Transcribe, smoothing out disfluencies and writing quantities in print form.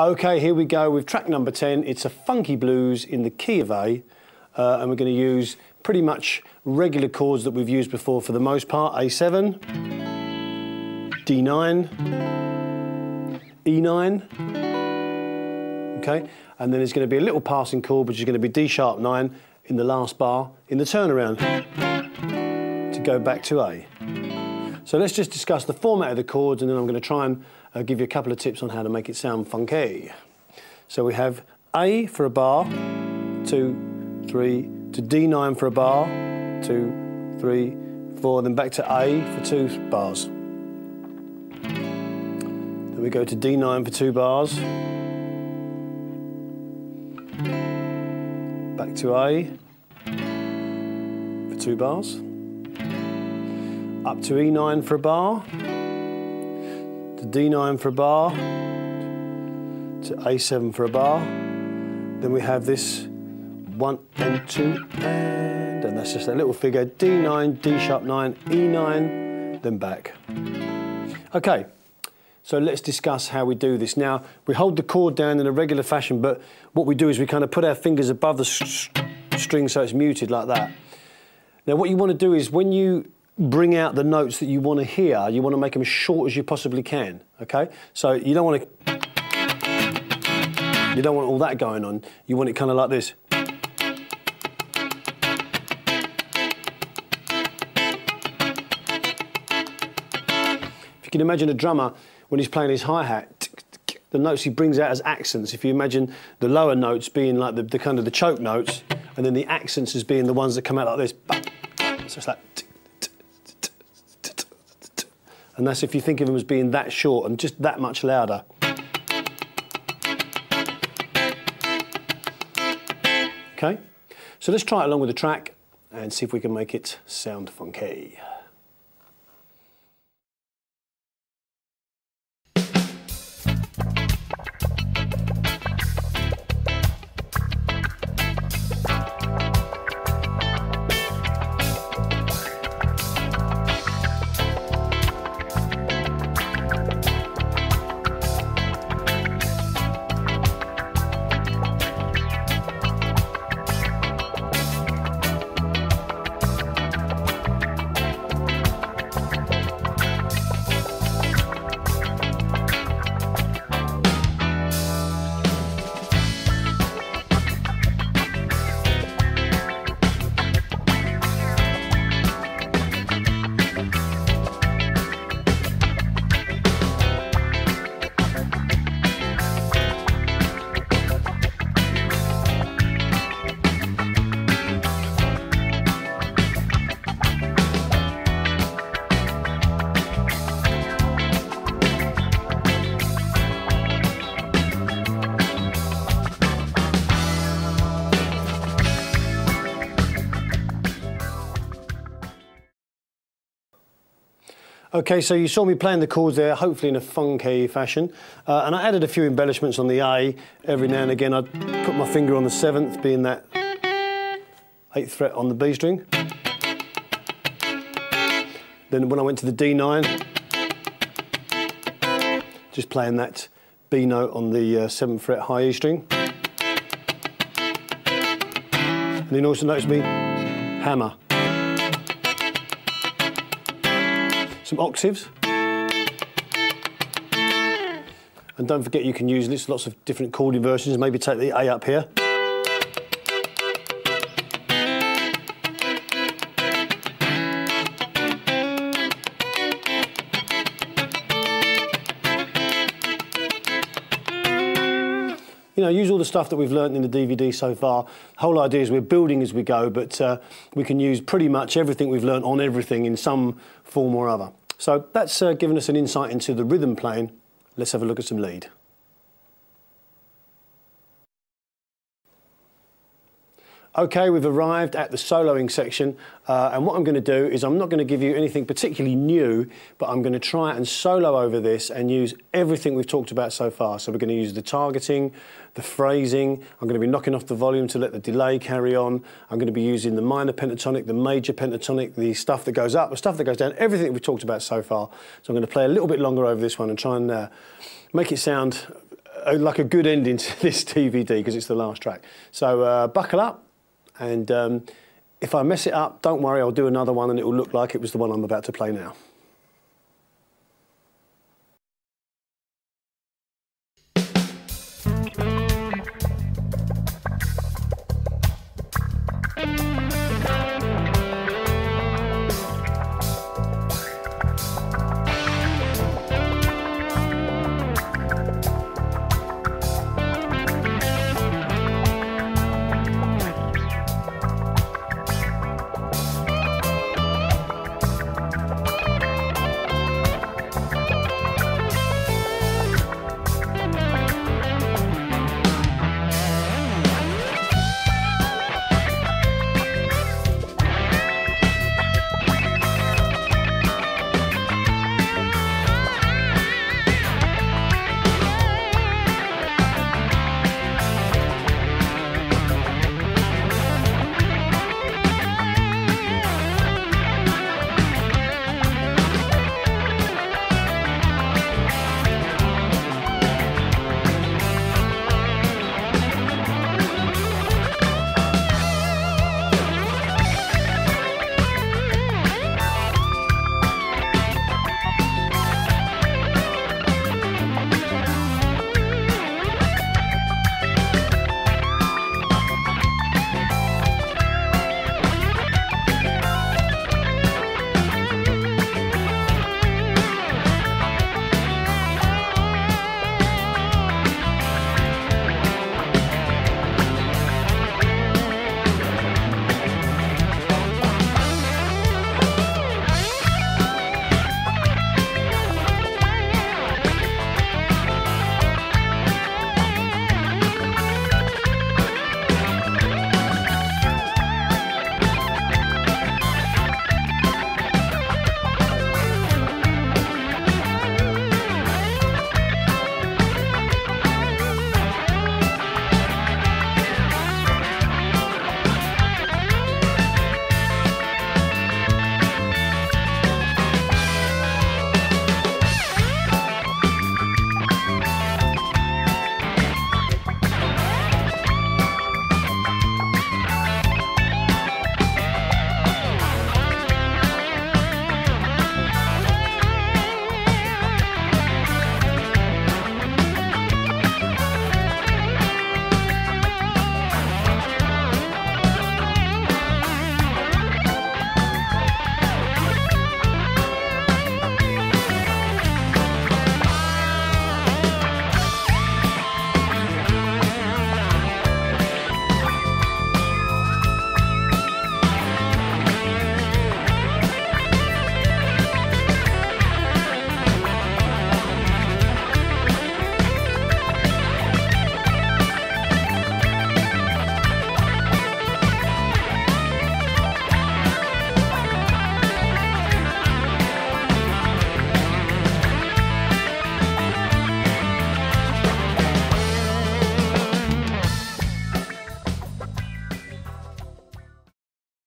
Okay, here we go with track number 10. It's a funky blues in the key of A, and we're going to use pretty much regular chords that we've used before for the most part. A7, D9, E9, okay? And then there's going to be a little passing chord, which is going to be D sharp 9 in the last bar in the turnaround to go back to A. So let's just discuss the format of the chords, and then I'm going to try and give you a couple of tips on how to make it sound funky. So we have A for a bar, 2, 3, to D9 for a bar, 2, 3, 4, then back to A for 2 bars. Then we go to D9 for 2 bars, back to A for 2 bars, up to E9 for a bar, to D9 for a bar, to A7 for a bar. Then we have this 1 and 2 and that's just a little figure, D9, D sharp 9, E9, then back. Okay, so let's discuss how we do this. Now, we hold the chord down in a regular fashion, but what we do is we kind of put our fingers above the string so it's muted like that. Now, what you want to do is when you bring out the notes that you want to hear, you want to make them as short as you possibly can, okay? So you don't want all that going on. You want it kind of like this. If you can imagine a drummer, when he's playing his hi-hat, the notes he brings out as accents. If you imagine the lower notes being like the kind of the choke notes, and then the accents as being the ones that come out like this. So it's like, and that's if you think of them as being that short and just that much louder. Okay, so let's try it along with the track and see if we can make it sound funky. Okay, so you saw me playing the chords there, hopefully in a funky fashion, and I added a few embellishments on the A. Every now and again I'd put my finger on the 7th, being that 8th fret on the B string. Then when I went to the D9, just playing that B note on the 7th fret high E string. And then also notice me hammer. Some octaves, and don't forget you can use this, lots of different chord inversions. Maybe take the A up here, you know, use all the stuff that we've learnt in the DVD so far. The whole idea is we're building as we go, but we can use pretty much everything we've learnt on everything in some form or other. So that's given us an insight into the rhythm playing. Let's have a look at some lead. Okay, we've arrived at the soloing section, and what I'm going to do is I'm not going to give you anything particularly new, but I'm going to try and solo over this and use everything we've talked about so far. So we're going to use the targeting, the phrasing, I'm going to be knocking off the volume to let the delay carry on, I'm going to be using the minor pentatonic, the major pentatonic, the stuff that goes up, the stuff that goes down, everything we've talked about so far. So I'm going to play a little bit longer over this one and try and make it sound like a good ending to this DVD because it's the last track. So buckle up, and if I mess it up, don't worry, I'll do another one and it will look like it was the one I'm about to play now.